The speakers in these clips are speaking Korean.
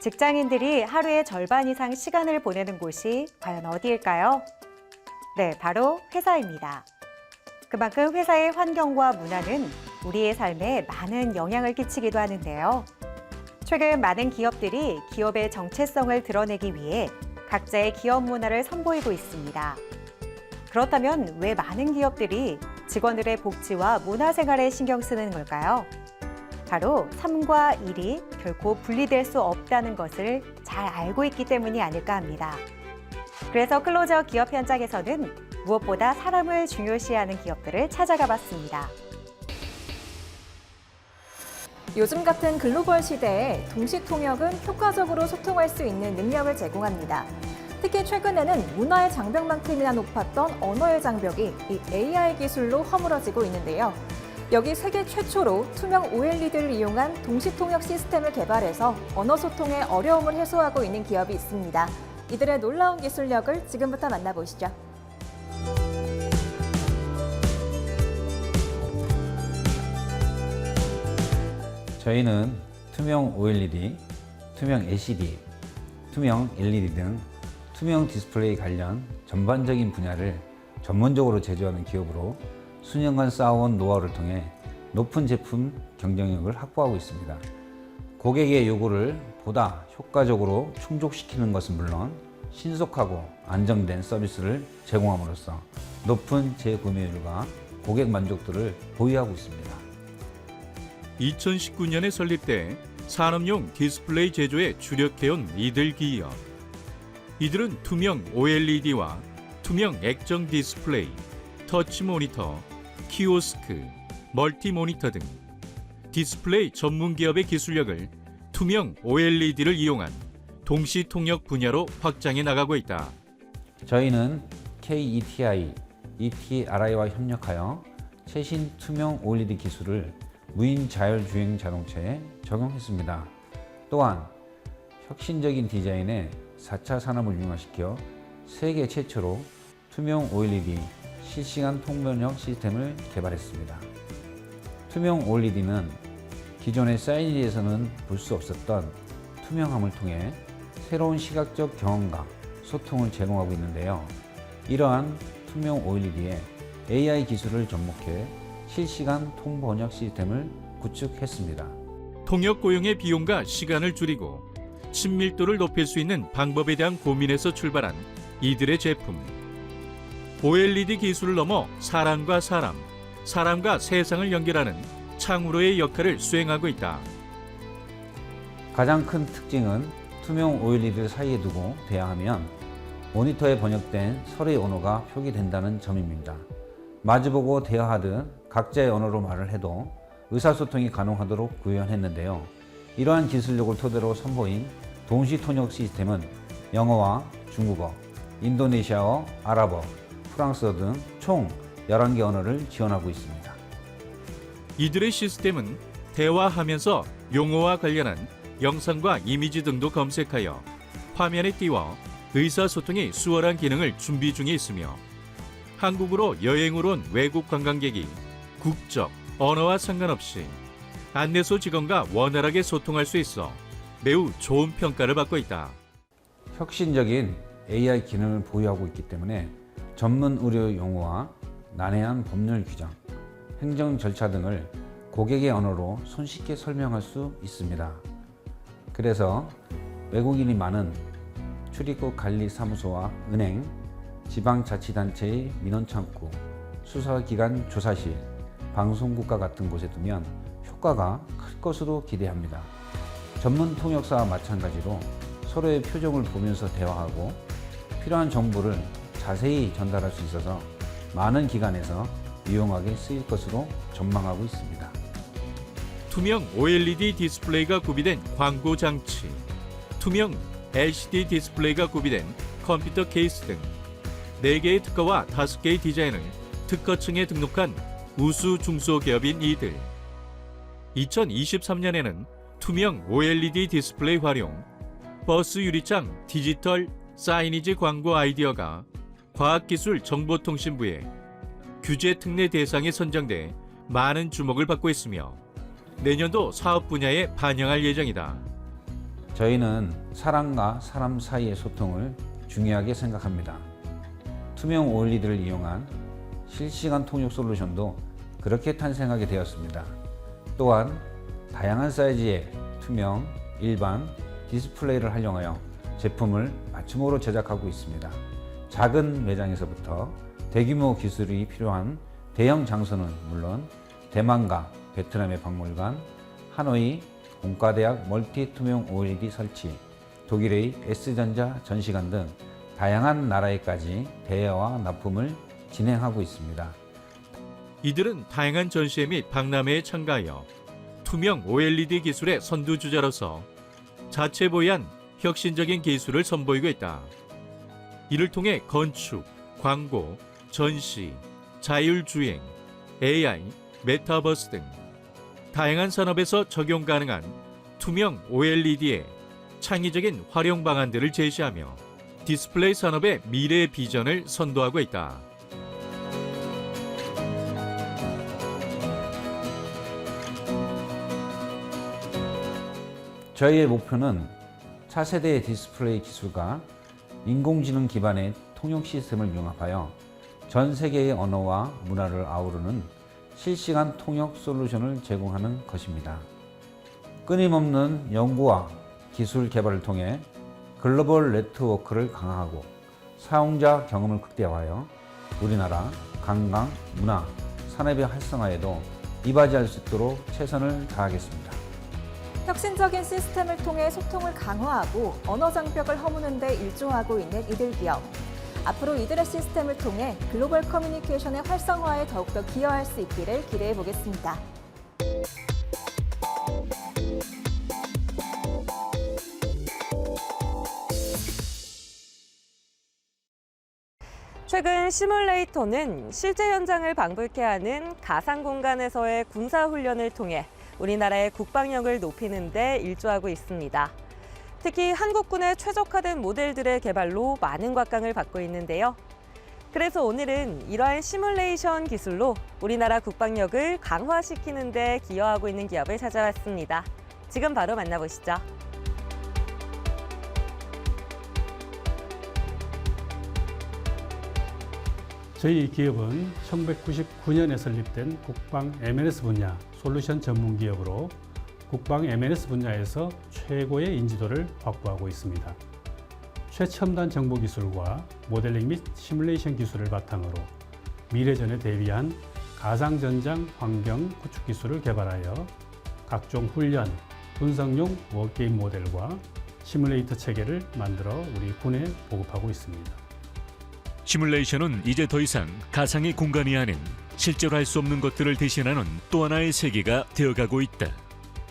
직장인들이 하루의 절반 이상 시간을 보내는 곳이 과연 어디일까요? 네, 바로 회사입니다. 그만큼 회사의 환경과 문화는 우리의 삶에 많은 영향을 끼치기도 하는데요. 최근 많은 기업들이 기업의 정체성을 드러내기 위해 각자의 기업 문화를 선보이고 있습니다. 그렇다면 왜 많은 기업들이 직원들의 복지와 문화생활에 신경 쓰는 걸까요? 바로 삶과 일이 결코 분리될 수 없다는 것을 잘 알고 있기 때문이 아닐까 합니다. 그래서 클로저 기업 현장에서는 무엇보다 사람을 중요시하는 기업들을 찾아가 봤습니다. 요즘 같은 글로벌 시대에 동시 통역은 효과적으로 소통할 수 있는 능력을 제공합니다. 특히 최근에는 문화의 장벽만큼이나 높았던 언어의 장벽이 이 AI 기술로 허물어지고 있는데요. 여기 세계 최초로 투명 OLED를 이용한 동시 통역 시스템을 개발해서 언어 소통의 어려움을 해소하고 있는 기업이 있습니다. 이들의 놀라운 기술력을 지금부터 만나보시죠. 저희는 투명 OLED, 투명 LCD, 투명 LED 등 투명 디스플레이 관련 전반적인 분야를 전문적으로 제조하는 기업으로 수년간 쌓아온 노하우를 통해 높은 제품 경쟁력을 확보하고 있습니다. 고객의 요구를 보다 효과적으로 충족시키는 것은 물론 신속하고 안정된 서비스를 제공함으로써 높은 재구매율과 고객 만족도를 보유하고 있습니다. 2019년에 설립돼 산업용 디스플레이 제조에 주력해온 이들 기업. 이들은 투명 OLED와 투명 액정 디스플레이, 터치 모니터, 키오스크, 멀티 모니터 등 디스플레이 전문 기업의 기술력을 투명 OLED를 이용한 동시 통역 분야로 확장해 나가고 있다. 저희는 KETI, ETRI와 협력하여 최신 투명 OLED 기술을 무인 자율주행 자동차에 적용했습니다. 또한 혁신적인 디자인에 4차 산업을 융화시켜 세계 최초로 투명 OLED 실시간 통번역 시스템을 개발했습니다. 투명 OLED는 기존의 사이즈에서는 볼 수 없었던 투명함을 통해 새로운 시각적 경험과 소통을 제공하고 있는데요. 이러한 투명 OLED에 AI 기술을 접목해 실시간 통번역 시스템을 구축했습니다. 통역 고용의 비용과 시간을 줄이고 친밀도를 높일 수 있는 방법에 대한 고민에서 출발한 이들의 제품. OLED 기술을 넘어 사람과 사람, 사람과 세상을 연결하는 창으로의 역할을 수행하고 있다. 가장 큰 특징은 투명 OLED를 사이에 두고 대화하면 모니터에 번역된 서로의 언어가 표기된다는 점입니다. 마주보고 대화하듯 각자의 언어로 말을 해도 의사소통이 가능하도록 구현했는데요. 이러한 기술력을 토대로 선보인 동시 통역 시스템은 영어와 중국어, 인도네시아어, 아랍어, 프랑스어 등 총 11개 언어를 지원하고 있습니다. 이들의 시스템은 대화하면서 용어와 관련한 영상과 이미지 등도 검색하여 화면에 띄워 의사소통이 수월한 기능을 준비 중에 있으며 한국으로 여행을 온 외국 관광객이 국적, 언어와 상관없이 안내소 직원과 원활하게 소통할 수 있어 매우 좋은 평가를 받고 있다. 혁신적인 AI 기능을 보유하고 있기 때문에 전문 의료 용어와 난해한 법률 규정, 행정 절차 등을 고객의 언어로 손쉽게 설명할 수 있습니다. 그래서 외국인이 많은 출입국 관리사무소와 은행, 지방자치단체의 민원창구, 수사기관 조사실, 방송국과 같은 곳에 두면 효과가 클 것으로 기대합니다. 전문 통역사와 마찬가지로 서로의 표정을 보면서 대화하고 필요한 정보를 자세히 전달할 수 있어서 많은 기관에서 유용하게 쓰일 것으로 전망하고 있습니다. 투명 OLED 디스플레이가 구비된 광고 장치, 투명 LCD 디스플레이가 구비된 컴퓨터 케이스 등 4개의 특허와 5개의 디자인을 특허청에 등록한 우수 중소기업인 이들. 2023년에는 투명 OLED 디스플레이 활용, 버스 유리창 디지털 사이니지 광고 아이디어가 과학기술정보통신부의 규제 특례 대상에 선정돼 많은 주목을 받고 있으며 내년도 사업 분야에 반영할 예정이다. 저희는 사람과 사람 사이의 소통을 중요하게 생각합니다. 투명 OLED를 이용한 실시간 통역 솔루션도 그렇게 탄생하게 되었습니다. 또한 다양한 사이즈의 투명, 일반 디스플레이를 활용하여 제품을 맞춤으로 제작하고 있습니다. 작은 매장에서부터 대규모 기술이 필요한 대형 장소는 물론 대만과 베트남의 박물관, 하노이 공과대학 멀티 투명 OLED 설치, 독일의 S전자 전시관 등 다양한 나라에까지 대여와 납품을 진행하고 있습니다. 이들은 다양한 전시회 및 박람회에 참가하여 투명 OLED 기술의 선두주자로서 자체보유한 혁신적인 기술을 선보이고 있다. 이를 통해 건축, 광고, 전시, 자율주행, AI, 메타버스 등 다양한 산업에서 적용 가능한 투명 OLED의 창의적인 활용 방안들을 제시하며 디스플레이 산업의 미래 비전을 선도하고 있다. 저희의 목표는 차세대의 디스플레이 기술과 인공지능 기반의 통역 시스템을 융합하여 전 세계의 언어와 문화를 아우르는 실시간 통역 솔루션을 제공하는 것입니다. 끊임없는 연구와 기술 개발을 통해 글로벌 네트워크를 강화하고 사용자 경험을 극대화하여 우리나라 관광, 문화, 산업의 활성화에도 이바지할 수 있도록 최선을 다하겠습니다. 혁신적인 시스템을 통해 소통을 강화하고 언어 장벽을 허무는 데 일조하고 있는 이들 기업. 앞으로 이들의 시스템을 통해 글로벌 커뮤니케이션의 활성화에 더욱더 기여할 수 있기를 기대해 보겠습니다. 최근 시뮬레이터는 실제 현장을 방불케 하는 가상 공간에서의 군사 훈련을 통해 우리나라의 국방력을 높이는 데 일조하고 있습니다. 특히 한국군의 최적화된 모델들의 개발로 많은 곽강을 받고 있는데요. 그래서 오늘은 이러한 시뮬레이션 기술로 우리나라 국방력을 강화시키는 데 기여하고 있는 기업을 찾아왔습니다. 지금 바로 만나보시죠. 저희 기업은 1999년에 설립된 국방 M&S 분야 솔루션 전문 기업으로 국방 M&S 분야에서 최고의 인지도를 확보하고 있습니다. 최첨단 정보 기술과 모델링 및 시뮬레이션 기술을 바탕으로 미래전에 대비한 가상전장 환경 구축 기술을 개발하여 각종 훈련, 분석용 워게임 모델과 시뮬레이터 체계를 만들어 우리 군에 보급하고 있습니다. 시뮬레이션은 이제 더 이상 가상의 공간이 아닌 실제로 할 수 없는 것들을 대신하는 또 하나의 세계가 되어가고 있다.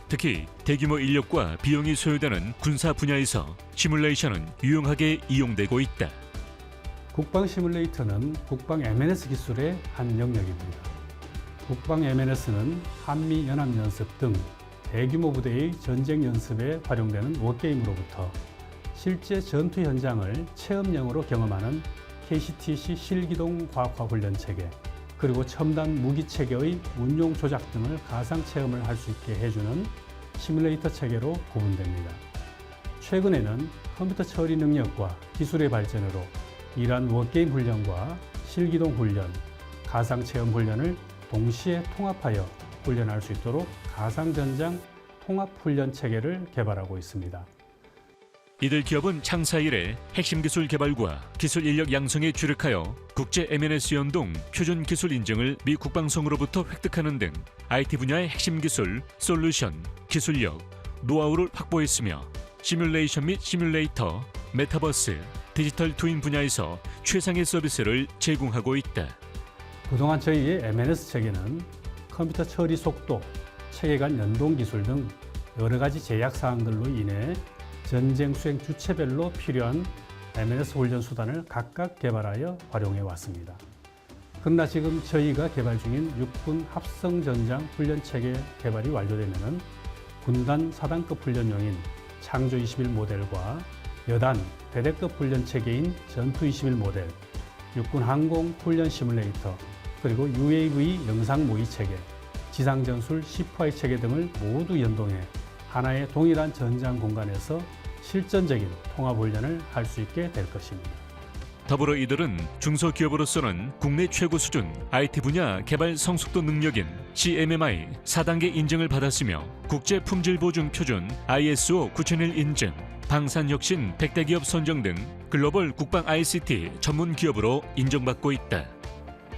특히 대규모 인력과 비용이 소요되는 군사 분야에서 시뮬레이션은 유용하게 이용되고 있다. 국방 시뮬레이터는 국방 M&S 기술의 한 영역입니다. 국방 M&S는 한미 연합연습 등 대규모 부대의 전쟁 연습에 활용되는 워게임으로부터 실제 전투 현장을 체험형으로 경험하는 KCTC 실기동 과학화 훈련 체계, 그리고 첨단 무기 체계의 운용 조작 등을 가상 체험을 할 수 있게 해주는 시뮬레이터 체계로 구분됩니다. 최근에는 컴퓨터 처리 능력과 기술의 발전으로 이러한 워게임 훈련과 실기동 훈련, 가상 체험 훈련을 동시에 통합하여 훈련할 수 있도록 가상전장 통합 훈련 체계를 개발하고 있습니다. 이들 기업은 창사 이래 핵심 기술 개발과 기술 인력 양성에 주력하여 국제 M&S 연동 표준 기술 인증을 미 국방성으로부터 획득하는 등 IT 분야의 핵심 기술, 솔루션, 기술력, 노하우를 확보했으며 시뮬레이션 및 시뮬레이터, 메타버스, 디지털 트윈 분야에서 최상의 서비스를 제공하고 있다. 그동안 저희의 M&S 체계는 컴퓨터 처리 속도, 체계 간 연동 기술 등 여러 가지 제약 사항들로 인해 전쟁 수행 주체별로 필요한 M&S 훈련 수단을 각각 개발하여 활용해 왔습니다. 그러나 지금 저희가 개발 중인 육군 합성 전장 훈련 체계 개발이 완료되면 군단 사단급 훈련용인 창조 21 모델과 여단 대대급 훈련 체계인 전투 21 모델, 육군 항공 훈련 시뮬레이터, 그리고 UAV 영상 모의 체계, 지상전술 C4I 체계 등을 모두 연동해 하나의 동일한 전장 공간에서 실전적인 통합 훈련을 할 수 있게 될 것입니다. 더불어 이들은 중소기업으로서는 국내 최고 수준 IT 분야 개발 성숙도 능력인 CMMI 4단계 인증을 받았으며 국제 품질 보증 표준 ISO 9001 인증, 방산혁신 100대 기업 선정 등 글로벌 국방 ICT 전문 기업으로 인정받고 있다.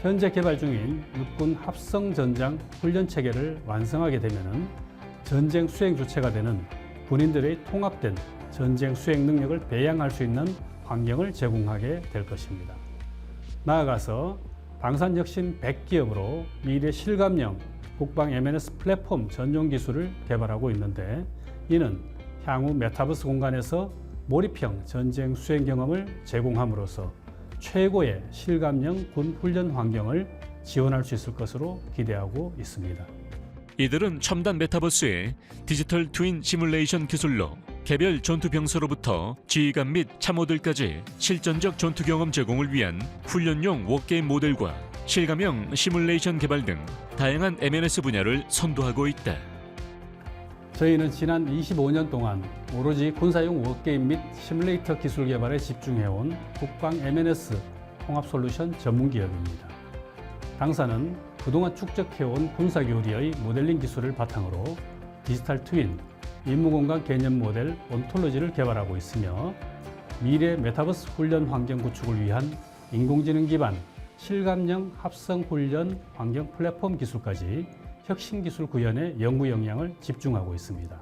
현재 개발 중인 육군 합성 전장 훈련 체계를 완성하게 되면은 전쟁 수행 주체가 되는 군인들의 통합된 전쟁 수행 능력을 배양할 수 있는 환경을 제공하게 될 것입니다. 나아가서 방산혁신 100기업으로 미래 실감형 국방 M&S 플랫폼 전용 기술을 개발하고 있는데 이는 향후 메타버스 공간에서 몰입형 전쟁 수행 경험을 제공함으로써 최고의 실감형 군 훈련 환경을 지원할 수 있을 것으로 기대하고 있습니다. 이들은 첨단 메타버스의 디지털 트윈 시뮬레이션 기술로 개별 전투 병사로부터 지휘관 및 참모들까지 실전적 전투 경험 제공을 위한 훈련용 워게임 모델과 실감형 시뮬레이션 개발 등 다양한 M&S 분야를 선도하고 있다. 저희는 지난 25년 동안 오로지 군사용 워게임 및 시뮬레이터 기술 개발에 집중해온 국방 M&S 통합 솔루션 전문 기업입니다. 당사는 그동안 축적해온 군사교리의 모델링 기술을 바탕으로 디지털 트윈, 임무공간 개념 모델 온톨로지를 개발하고 있으며 미래 메타버스 훈련 환경 구축을 위한 인공지능 기반 실감형 합성 훈련 환경 플랫폼 기술까지 혁신 기술 구현에 연구 역량을 집중하고 있습니다.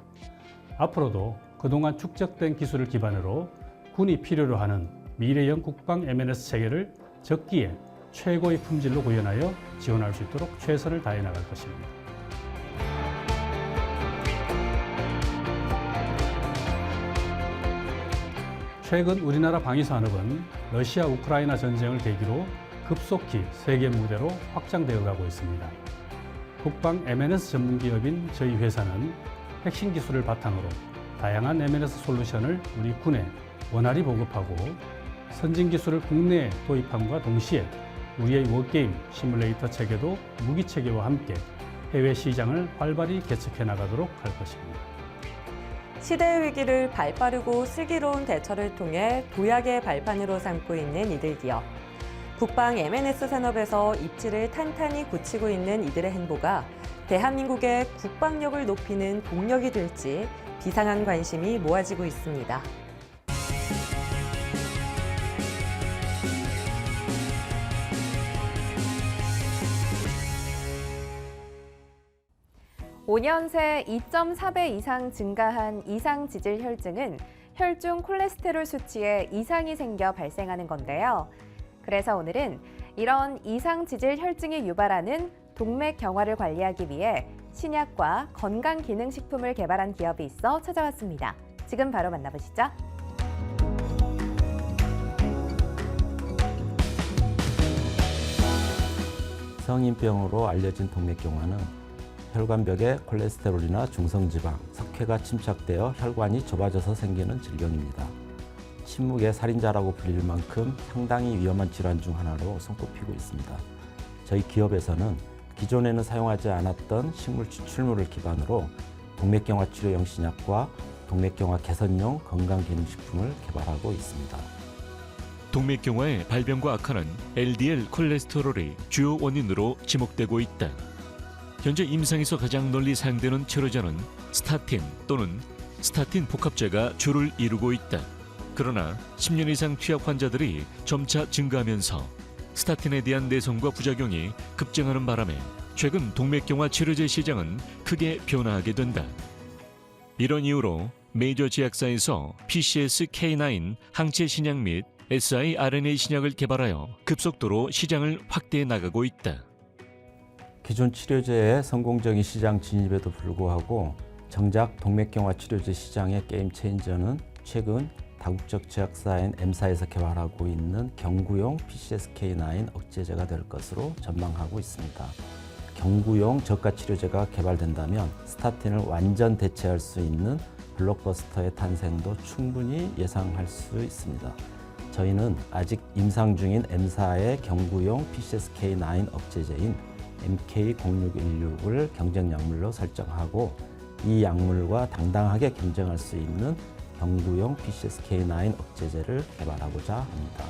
앞으로도 그동안 축적된 기술을 기반으로 군이 필요로 하는 미래형 국방 M&S 체계를 적기에 최고의 품질로 구현하여 지원할 수 있도록 최선을 다해 나갈 것입니다. 최근 우리나라 방위산업은 러시아 우크라이나 전쟁을 계기로 급속히 세계 무대로 확장되어 가고 있습니다. 국방 M&S 전문기업인 저희 회사는 핵심 기술을 바탕으로 다양한 M&S 솔루션을 우리 군에 원활히 보급하고 선진 기술을 국내에 도입함과 동시에 우리의 워게임 시뮬레이터 체계도 무기 체계와 함께 해외 시장을 활발히 개척해 나가도록 할 것입니다. 시대의 위기를 발빠르고 슬기로운 대처를 통해 도약의 발판으로 삼고 있는 이들 기업. 국방 M&S 산업에서 입지를 탄탄히 굳히고 있는 이들의 행보가 대한민국의 국방력을 높이는 동력이 될지 비상한 관심이 모아지고 있습니다. (5년) 새 2.4배 이상 증가한 이상 지질 혈증은 혈중 콜레스테롤 수치에 이상이 생겨 발생하는 건데요. 그래서 오늘은 이런 이상 지질 혈증이 유발하는 동맥 경화를 관리하기 위해 신약과 건강기능식품을 개발한 기업이 있어 찾아왔습니다. 지금 바로 만나보시죠. 성인병으로 알려진 동맥경화는 혈관벽에 콜레스테롤이나 중성지방, 석회가 침착되어 혈관이 좁아져서 생기는 질병입니다. 침묵의 살인자라고 불릴 만큼 상당히 위험한 질환 중 하나로 손꼽히고 있습니다. 저희 기업에서는 기존에는 사용하지 않았던 식물 추출물을 기반으로 동맥경화 치료용 신약과 동맥경화 개선용 건강기능식품을 개발하고 있습니다. 동맥경화의 발병과 악화는 LDL 콜레스테롤이 주요 원인으로 지목되고 있다. 현재 임상에서 가장 널리 사용되는 치료제는 스타틴 또는 스타틴 복합제가 주를 이루고 있다. 그러나 10년 이상 투약 환자들이 점차 증가하면서 스타틴에 대한 내성과 부작용이 급증하는 바람에 최근 동맥경화 치료제 시장은 크게 변화하게 된다. 이런 이유로 메이저 제약사에서 PCSK9 항체 신약 및 siRNA 신약을 개발하여 급속도로 시장을 확대해 나가고 있다. 기존 치료제의 성공적인 시장 진입에도 불구하고 정작 동맥경화 치료제 시장의 게임 체인저는 최근 다국적 제약사인 M사에서 개발하고 있는 경구용 PCSK9 억제제가 될 것으로 전망하고 있습니다. 경구용 저가 치료제가 개발된다면 스타틴을 완전 대체할 수 있는 블록버스터의 탄생도 충분히 예상할 수 있습니다. 저희는 아직 임상 중인 M사의 경구용 PCSK9 억제제인 MK0616을 경쟁 약물로 설정하고 이 약물과 당당하게 경쟁할 수 있는 경구용 PCSK9 억제제를 개발하고자 합니다.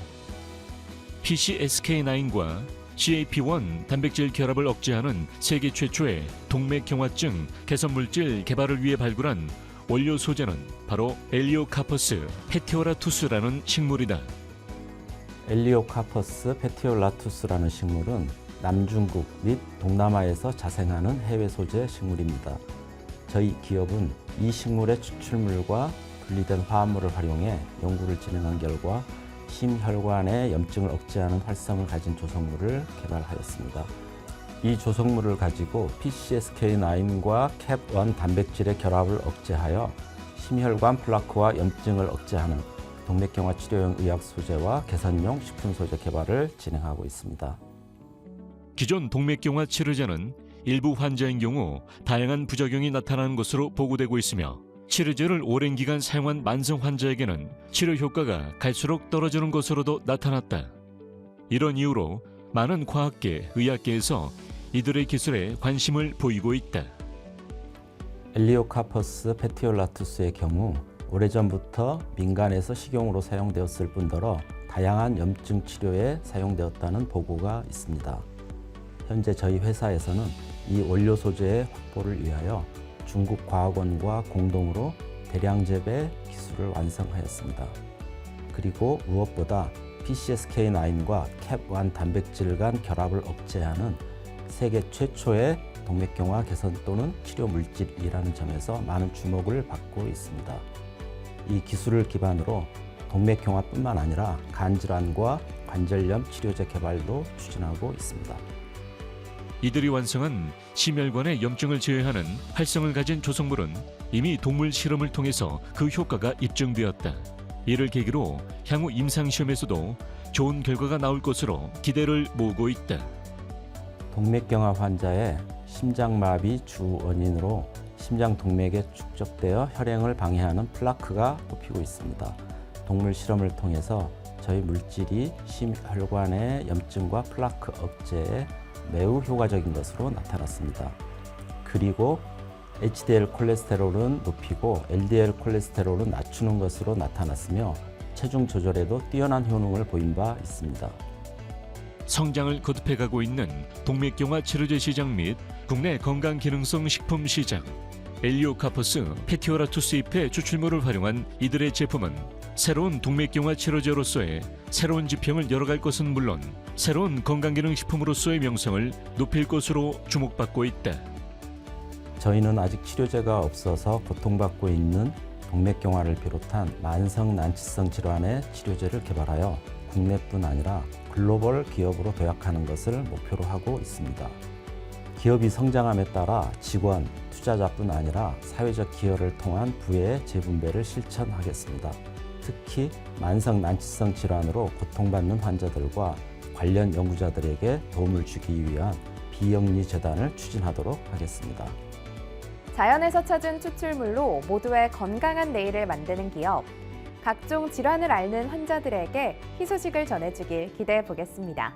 PCSK9과 CAP1 단백질 결합을 억제하는 세계 최초의 동맥경화증 개선 물질 개발을 위해 발굴한 원료 소재는 바로 엘리오카퍼스 페티오라투스라는 식물이다. 엘리오카퍼스 페티올라투스라는 식물은 남중국 및 동남아에서 자생하는 해외 소재 식물입니다. 저희 기업은 이 식물의 추출물과 분리된 화합물을 활용해 연구를 진행한 결과 심혈관의 염증을 억제하는 활성을 가진 조성물을 개발하였습니다. 이 조성물을 가지고 PCSK9과 캡1 단백질의 결합을 억제하여 심혈관 플라크와 염증을 억제하는 동맥경화 치료용 의약 소재와 개선용 식품 소재 개발을 진행하고 있습니다. 기존 동맥경화 치료제는 일부 환자인 경우 다양한 부작용이 나타나는 것으로 보고되고 있으며 치료제를 오랜 기간 사용한 만성 환자에게는 치료 효과가 갈수록 떨어지는 것으로도 나타났다. 이런 이유로 많은 과학계, 의학계에서 이들의 기술에 관심을 보이고 있다. 엘리오카퍼스 페티올라투스의 경우 오래전부터 민간에서 식용으로 사용되었을 뿐더러 다양한 염증 치료에 사용되었다는 보고가 있습니다. 현재 저희 회사에서는 이 원료 소재의 확보를 위하여 중국 과학원과 공동으로 대량 재배 기술을 완성하였습니다. 그리고 무엇보다 PCSK9과 캡1 단백질 간 결합을 억제하는 세계 최초의 동맥경화 개선 또는 치료 물질이라는 점에서 많은 주목을 받고 있습니다. 이 기술을 기반으로 동맥경화뿐만 아니라 간질환과 관절염 치료제 개발도 추진하고 있습니다. 이들이 완성한 심혈관의 염증을 제어하는 활성을 가진 조성물은 이미 동물 실험을 통해서 그 효과가 입증되었다. 이를 계기로 향후 임상시험에서도 좋은 결과가 나올 것으로 기대를 모으고 있다. 동맥경화 환자의 심장마비 주 원인으로 심장 동맥에 축적되어 혈행을 방해하는 플라크가 뽑히고 있습니다. 동물 실험을 통해서 저희 물질이 심혈관의 염증과 플라크 억제에 매우 효과적인 것으로 나타났습니다. 그리고 HDL 콜레스테롤은 높이고 LDL 콜레스테롤은 낮추는 것으로 나타났으며 체중 조절에도 뛰어난 효능을 보인 바 있습니다. 성장을 거듭해가고 있는 동맥경화 치료제 시장 및 국내 건강기능성 식품 시장. 엘리오카퍼스 페티오라투스 잎의 추출물을 활용한 이들의 제품은 새로운 동맥경화 치료제로서의 새로운 지평을 열어갈 것은 물론 새로운 건강기능식품으로서의 명성을 높일 것으로 주목받고 있다. 저희는 아직 치료제가 없어서 고통받고 있는 동맥경화를 비롯한 만성 난치성 질환의 치료제를 개발하여 국내뿐 아니라 글로벌 기업으로 도약하는 것을 목표로 하고 있습니다. 기업이 성장함에 따라 직원, 투자자뿐 아니라 사회적 기여를 통한 부의 재분배를 실천하겠습니다. 특히 만성 난치성 질환으로 고통받는 환자들과 관련 연구자들에게 도움을 주기 위한 비영리 재단을 추진하도록 하겠습니다. 자연에서 찾은 추출물로 모두의 건강한 내일을 만드는 기업. 각종 질환을 앓는 환자들에게 희소식을 전해주길 기대해 보겠습니다.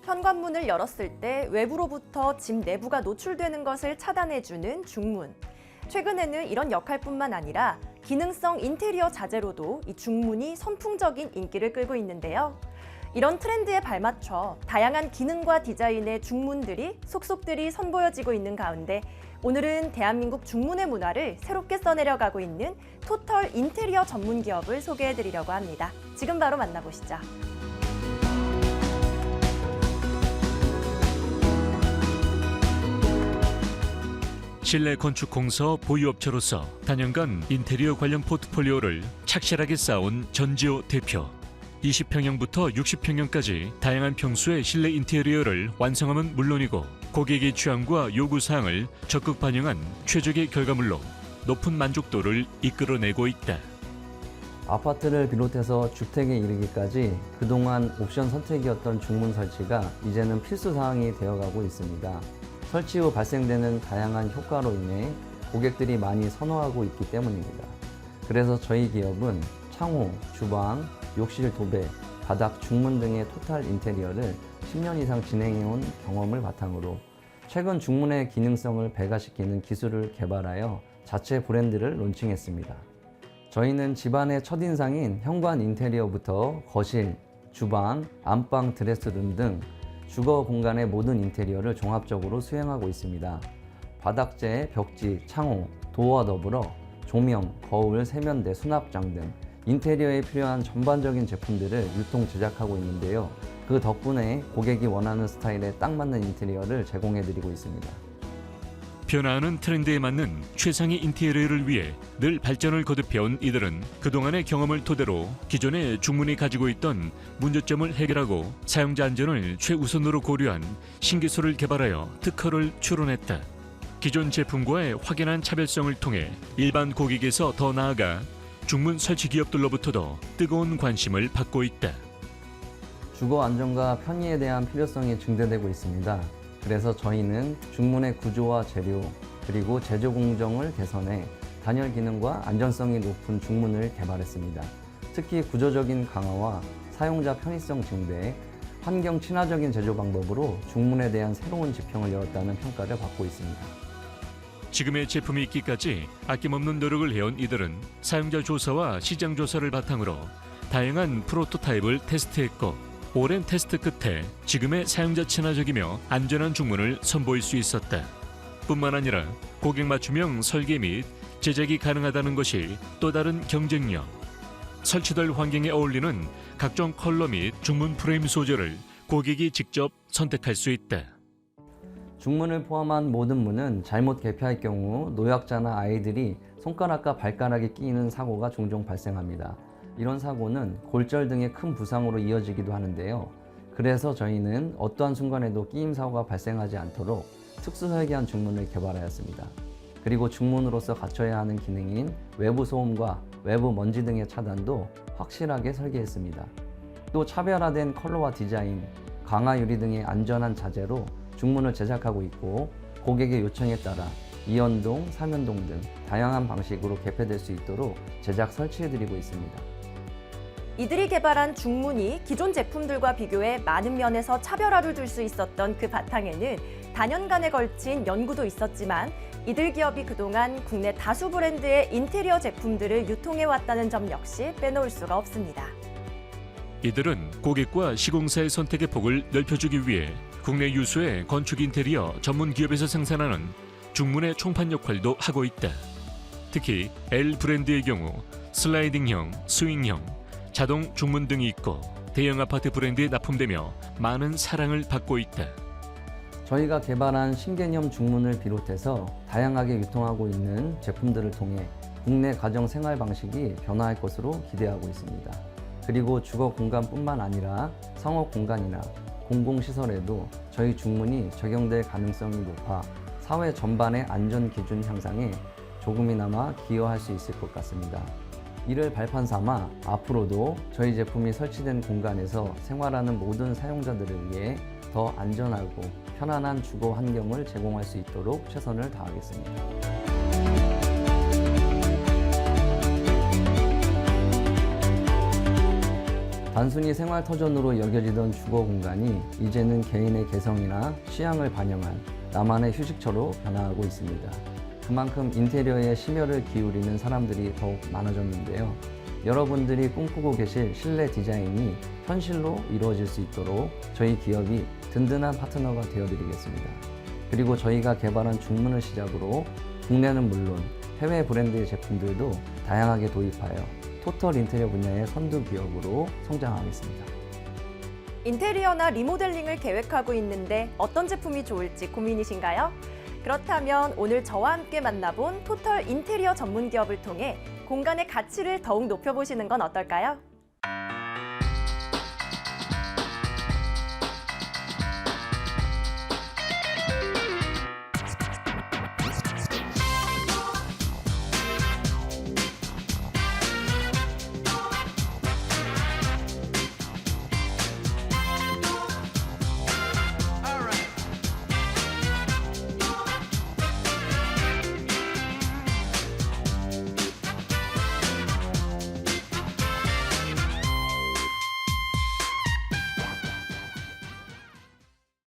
현관문을 열었을 때 외부로부터 집 내부가 노출되는 것을 차단해주는 중문. 최근에는 이런 역할뿐만 아니라 기능성 인테리어 자재로도 이 중문이 선풍적인 인기를 끌고 있는데요. 이런 트렌드에 발맞춰 다양한 기능과 디자인의 중문들이 속속들이 선보여지고 있는 가운데 오늘은 대한민국 중문의 문화를 새롭게 써내려가고 있는 토털 인테리어 전문 기업을 소개해드리려고 합니다. 지금 바로 만나보시죠. 실내 건축 공사 보유업체로서 단연간 인테리어 관련 포트폴리오를 착실하게 쌓아온 전지호 대표. 20평형부터 60평형까지 다양한 평수의 실내 인테리어를 완성함은 물론이고 고객의 취향과 요구사항을 적극 반영한 최적의 결과물로 높은 만족도를 이끌어내고 있다. 아파트를 비롯해서 주택에 이르기까지 그동안 옵션 선택이었던 중문 설치가 이제는 필수 사항이 되어가고 있습니다. 설치 후 발생되는 다양한 효과로 인해 고객들이 많이 선호하고 있기 때문입니다. 그래서 저희 기업은 창호, 주방, 욕실 도배, 바닥, 중문 등의 토탈 인테리어를 10년 이상 진행해온 경험을 바탕으로 최근 중문의 기능성을 배가시키는 기술을 개발하여 자체 브랜드를 론칭했습니다. 저희는 집안의 첫인상인 현관 인테리어부터 거실, 주방, 안방, 드레스룸 등 주거 공간의 모든 인테리어를 종합적으로 수행하고 있습니다. 바닥재, 벽지, 창호, 도어와 더불어 조명, 거울, 세면대, 수납장 등 인테리어에 필요한 전반적인 제품들을 유통 제작하고 있는데요. 그 덕분에 고객이 원하는 스타일에 딱 맞는 인테리어를 제공해드리고 있습니다. 변화하는 트렌드에 맞는 최상의 인테리어를 위해 늘 발전을 거듭해온 이들은 그동안의 경험을 토대로 기존의 중문이 가지고 있던 문제점을 해결하고 사용자 안전을 최우선으로 고려한 신기술을 개발하여 특허를 출원했다. 기존 제품과의 확연한 차별성을 통해 일반 고객에서 더 나아가 중문 설치 기업들로부터도 뜨거운 관심을 받고 있다. 주거 안전과 편의에 대한 필요성이 증대되고 있습니다. 그래서 저희는 중문의 구조와 재료, 그리고 제조 공정을 개선해 단열 기능과 안전성이 높은 중문을 개발했습니다. 특히 구조적인 강화와 사용자 편의성 증대, 환경 친화적인 제조 방법으로 중문에 대한 새로운 지평을 열었다는 평가를 받고 있습니다. 지금의 제품이 있기까지 아낌없는 노력을 해온 이들은 사용자 조사와 시장 조사를 바탕으로 다양한 프로토타입을 테스트했고 오랜 테스트 끝에 지금의 사용자 친화적이며 안전한 중문을 선보일 수 있었다. 뿐만 아니라 고객 맞춤형 설계 및 제작이 가능하다는 것이 또 다른 경쟁력. 설치될 환경에 어울리는 각종 컬러 및 중문 프레임 소재를 고객이 직접 선택할 수 있다. 중문을 포함한 모든 문은 잘못 개폐할 경우 노약자나 아이들이 손가락과 발가락에 끼이는 사고가 종종 발생합니다. 이런 사고는 골절 등의 큰 부상으로 이어지기도 하는데요. 그래서 저희는 어떠한 순간에도 끼임 사고가 발생하지 않도록 특수 설계한 중문을 개발하였습니다. 그리고 중문으로서 갖춰야 하는 기능인 외부 소음과 외부 먼지 등의 차단도 확실하게 설계했습니다. 또 차별화된 컬러와 디자인, 강화 유리 등의 안전한 자재로 중문을 제작하고 있고 고객의 요청에 따라 2연동, 3연동 등 다양한 방식으로 개폐될 수 있도록 제작 설치해드리고 있습니다. 이들이 개발한 중문이 기존 제품들과 비교해 많은 면에서 차별화를 둘 수 있었던 그 바탕에는 다년간에 걸친 연구도 있었지만 이들 기업이 그동안 국내 다수 브랜드의 인테리어 제품들을 유통해왔다는 점 역시 빼놓을 수가 없습니다. 이들은 고객과 시공사의 선택의 폭을 넓혀주기 위해 국내 유수의 건축 인테리어 전문 기업에서 생산하는 중문의 총판 역할도 하고 있다. 특히 L 브랜드의 경우 슬라이딩형, 스윙형, 자동 중문 등이 있고 대형 아파트 브랜드에 납품되며 많은 사랑을 받고 있다. 저희가 개발한 신개념 중문을 비롯해서 다양하게 유통하고 있는 제품들을 통해 국내 가정 생활 방식이 변화할 것으로 기대하고 있습니다. 그리고 주거 공간뿐만 아니라 상업 공간이나 공공시설에도 저희 중문이 적용될 가능성이 높아 사회 전반의 안전 기준 향상에 조금이나마 기여할 수 있을 것 같습니다. 이를 발판 삼아 앞으로도 저희 제품이 설치된 공간에서 생활하는 모든 사용자들을 위해 더 안전하고 편안한 주거 환경을 제공할 수 있도록 최선을 다하겠습니다. 단순히 생활터전으로 여겨지던 주거 공간이 이제는 개인의 개성이나 취향을 반영한 나만의 휴식처로 변화하고 있습니다. 그만큼 인테리어에 심혈을 기울이는 사람들이 더욱 많아졌는데요. 여러분들이 꿈꾸고 계실 실내 디자인이 현실로 이루어질 수 있도록 저희 기업이 든든한 파트너가 되어드리겠습니다. 그리고 저희가 개발한 중문을 시작으로 국내는 물론 해외 브랜드의 제품들도 다양하게 도입하여 토털 인테리어 분야의 선두 기업으로 성장하겠습니다. 인테리어나 리모델링을 계획하고 있는데 어떤 제품이 좋을지 고민이신가요? 그렇다면 오늘 저와 함께 만나본 토털 인테리어 전문 기업을 통해 공간의 가치를 더욱 높여보시는 건 어떨까요?